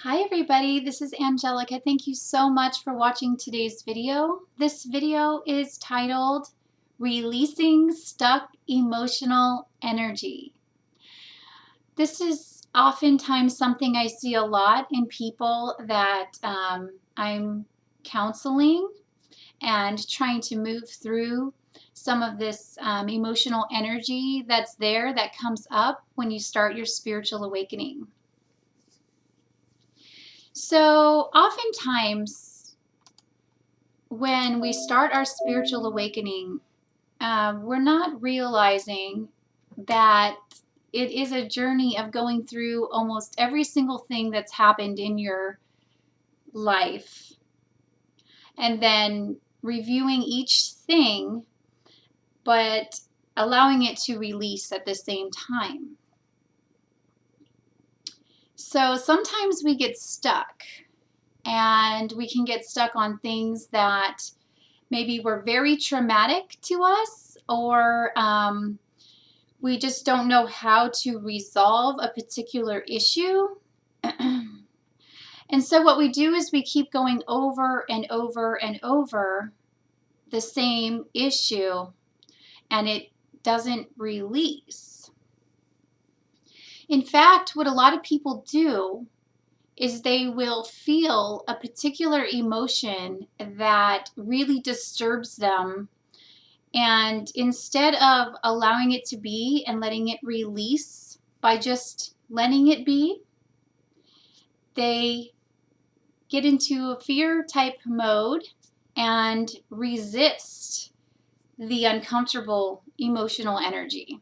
Hi everybody, this is Angelica. Thank you so much for watching today's video. This video is titled Releasing Stuck Emotional Energy. This is oftentimes something I see a lot in people that I'm counseling and trying to move through some of this emotional energy that's there that comes up when you start your spiritual awakening. So oftentimes when we start our spiritual awakening, we're not realizing that it is a journey of going through almost every single thing that's happened in your life and then reviewing each thing, but allowing it to release at the same time. So sometimes we get stuck, and we can get stuck on things that maybe were very traumatic to us, or we just don't know how to resolve a particular issue. And so what we do is we keep going over and over and over the same issue, and it doesn't release. In fact, what a lot of people do is they will feel a particular emotion that really disturbs them, and instead of allowing it to be and letting it release by just letting it be, they get into a fear type mode and resist the uncomfortable emotional energy.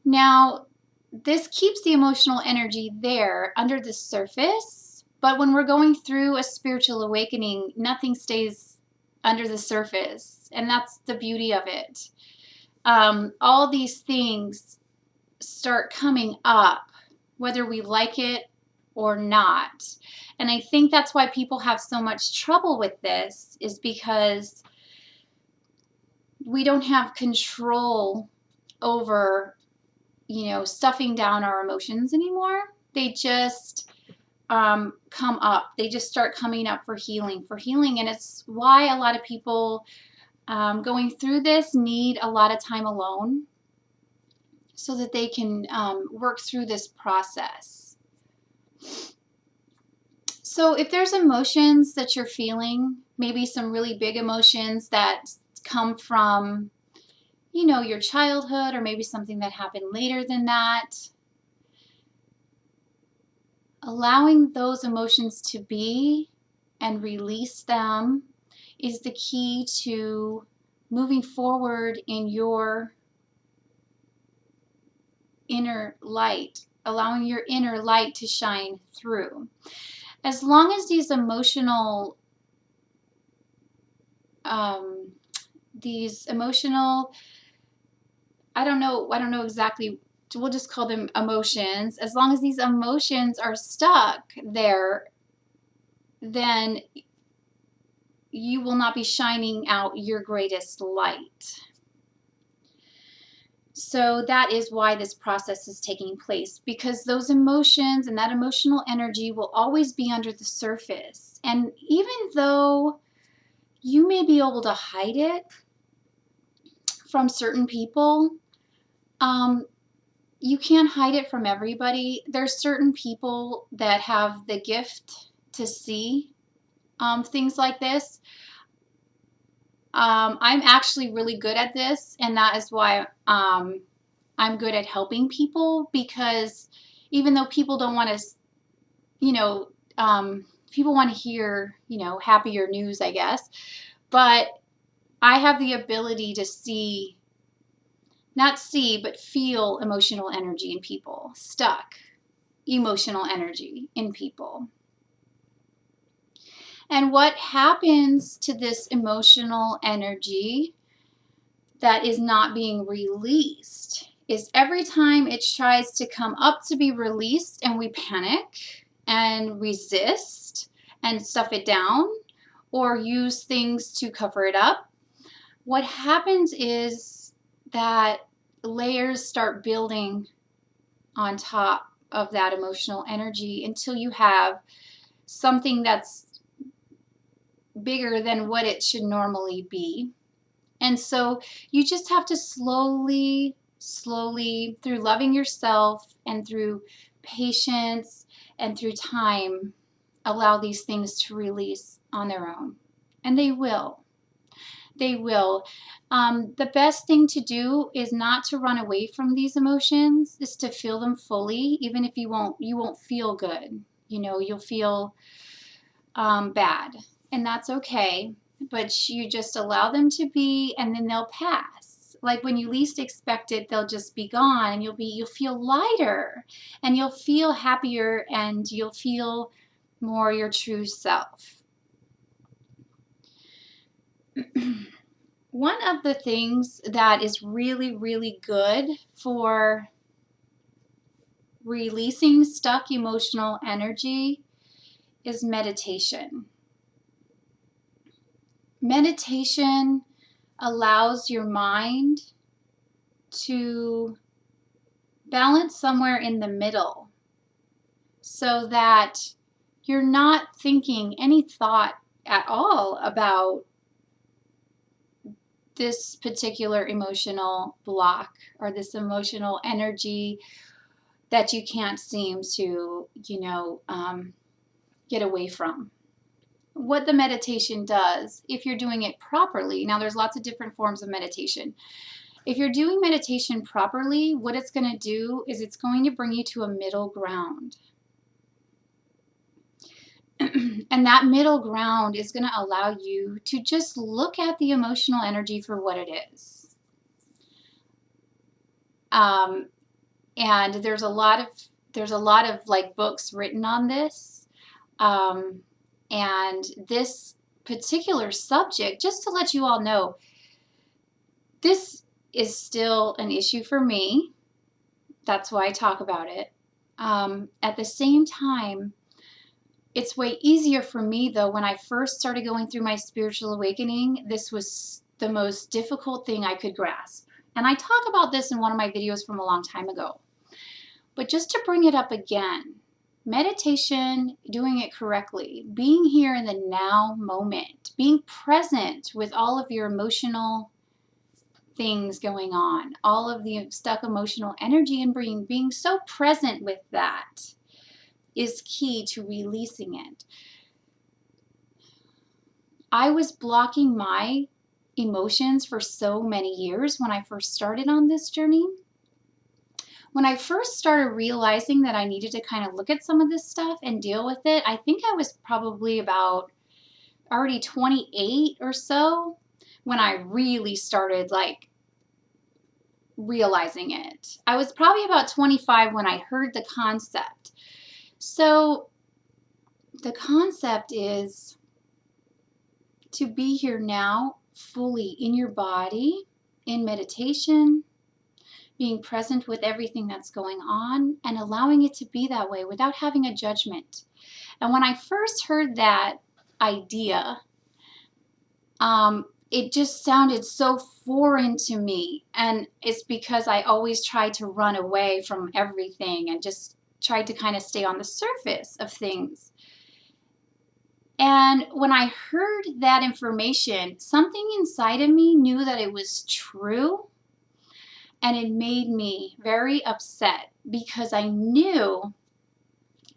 Now, this keeps the emotional energy there under the surface, but when we're going through a spiritual awakening, nothing stays under the surface, and that's the beauty of it. All these things start coming up, whether we like it or not. And I think that's why people have so much trouble with this, is because we don't have control over stuffing down our emotions anymore. They just come up. They just start coming up for healing. And it's why a lot of people going through this need a lot of time alone so that they can work through this process. So if there's emotions that you're feeling, maybe some really big emotions that come from your childhood, or maybe something that happened later than that, allowing those emotions to be and release them is the key to moving forward in your inner light, allowing your inner light to shine through. As long as these emotional I don't know exactly, we'll just call them emotions. As long as these emotions are stuck there, then you will not be shining out your greatest light. So that is why this process is taking place, because those emotions and that emotional energy will always be under the surface. And even though you may be able to hide it from certain people, you can't hide it from everybody. There's certain people that have the gift to see things like this. I'm actually really good at this, and that is why I'm good at helping people, because even though people don't want to, people want to hear, happier news, I guess, but I have the ability to see, not see, but feel emotional energy in people, stuck emotional energy in people. And what happens to this emotional energy that is not being released is every time it tries to come up to be released and we panic and resist and stuff it down or use things to cover it up, what happens is that layers start building on top of that emotional energy until you have something that's bigger than what it should normally be. And so you just have to slowly, through loving yourself and through patience and through time, allow these things to release on their own. And they will. They will. The best thing to do is not to run away from these emotions, is to feel them fully, even if you won't feel good. You'll feel bad, and that's okay. But you just allow them to be, and then they'll pass. Like when you least expect it, they'll just be gone, and you'll feel lighter, and you'll feel happier, and you'll feel more your true self. One of the things that is really, really good for releasing stuck emotional energy is meditation. Meditation allows your mind to balance somewhere in the middle so that you're not thinking any thought at all about this particular emotional block or this emotional energy that you can't seem to, get away from. What the meditation does, if you're doing it properly, now there's lots of different forms of meditation. If you're doing meditation properly, what it's going to do is it's going to bring you to a middle ground. And that middle ground is going to allow you to just look at the emotional energy for what it is. And there's a lot of like books written on this. And this particular subject, just to let you all know, this is still an issue for me. That's why I talk about it. At the same time, it's way easier for me, though. When I first started going through my spiritual awakening, this was the most difficult thing I could grasp. And I talk about this in one of my videos from a long time ago. But just to bring it up again, meditation, doing it correctly, being here in the now moment, being present with all of your emotional things going on, all of the stuck emotional energy, and being so present with that is key to releasing it. I was blocking my emotions for so many years when I first started on this journey. When I first started realizing that I needed to kind of look at some of this stuff and deal with it, I think I was probably about already 28 or so when I really started like realizing it. I was probably about 25 when I heard the concept. So the concept is to be here now fully in your body, in meditation, being present with everything that's going on and allowing it to be that way without having a judgment. And when I first heard that idea, it just sounded so foreign to me. And it's because I always tried to run away from everything and just tried to kind of stay on the surface of things. And when I heard that information, something inside of me knew that it was true. And it made me very upset because I knew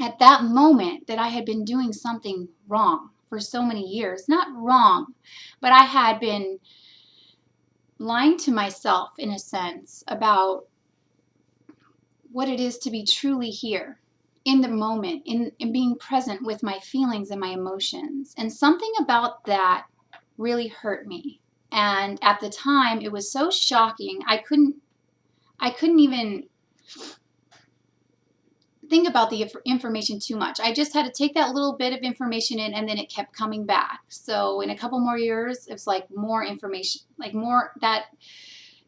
at that moment that I had been doing something wrong for so many years. Not wrong, but I had been lying to myself in a sense about what it is to be truly here in the moment, in being present with my feelings and my emotions. And something about that really hurt me. And at the time, it was so shocking. I couldn't even think about the information too much. I just had to take that little bit of information in, and then it kept coming back. So in a couple more years, it's like more information, like more, that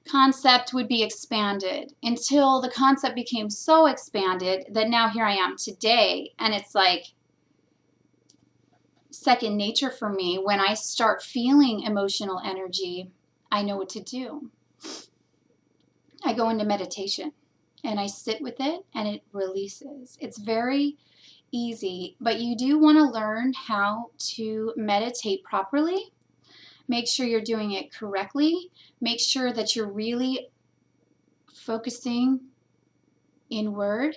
concept would be expanded until the concept became so expanded that now here I am today. And it's like second nature for me. When I start feeling emotional energy, I know what to do. I go into meditation. and I sit with it and it releases. It's very easy, but you do want to learn how to meditate properly. Make sure you're doing it correctly. Make sure that you're really focusing inward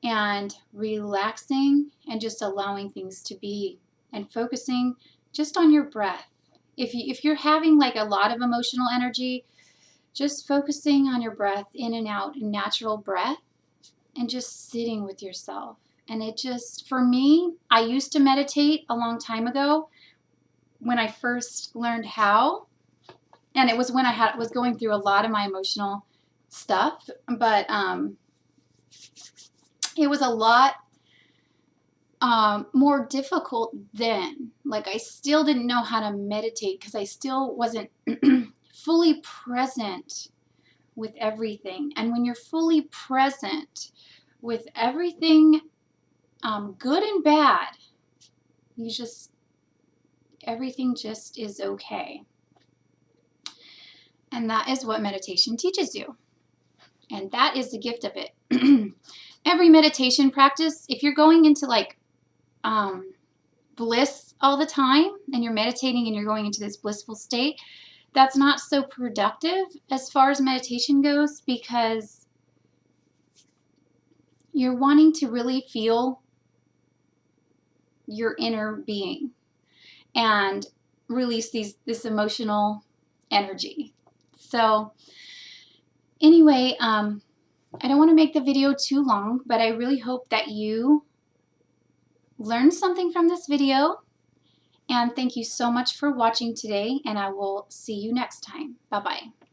and relaxing and just allowing things to be and focusing just on your breath. If you're having like a lot of emotional energy, just focusing on your breath in and out, natural breath, and just sitting with yourself. And it just, for me, I used to meditate a long time ago when I first learned how, and it was when I was going through a lot of my emotional stuff, but it was a lot more difficult then. Like, I still didn't know how to meditate because I still wasn't fully present with everything. And when you're fully present with everything, good and bad, everything just is okay. And that is what meditation teaches you. And that is the gift of it. Every meditation practice, if you're going into like bliss all the time and you're meditating and you're going into this blissful state, that's not so productive as far as meditation goes, because you're wanting to really feel your inner being and release this emotional energy. So anyway, I don't want to make the video too long, but I really hope that you learned something from this video. And thank you so much for watching today, and I will see you next time. Bye-bye.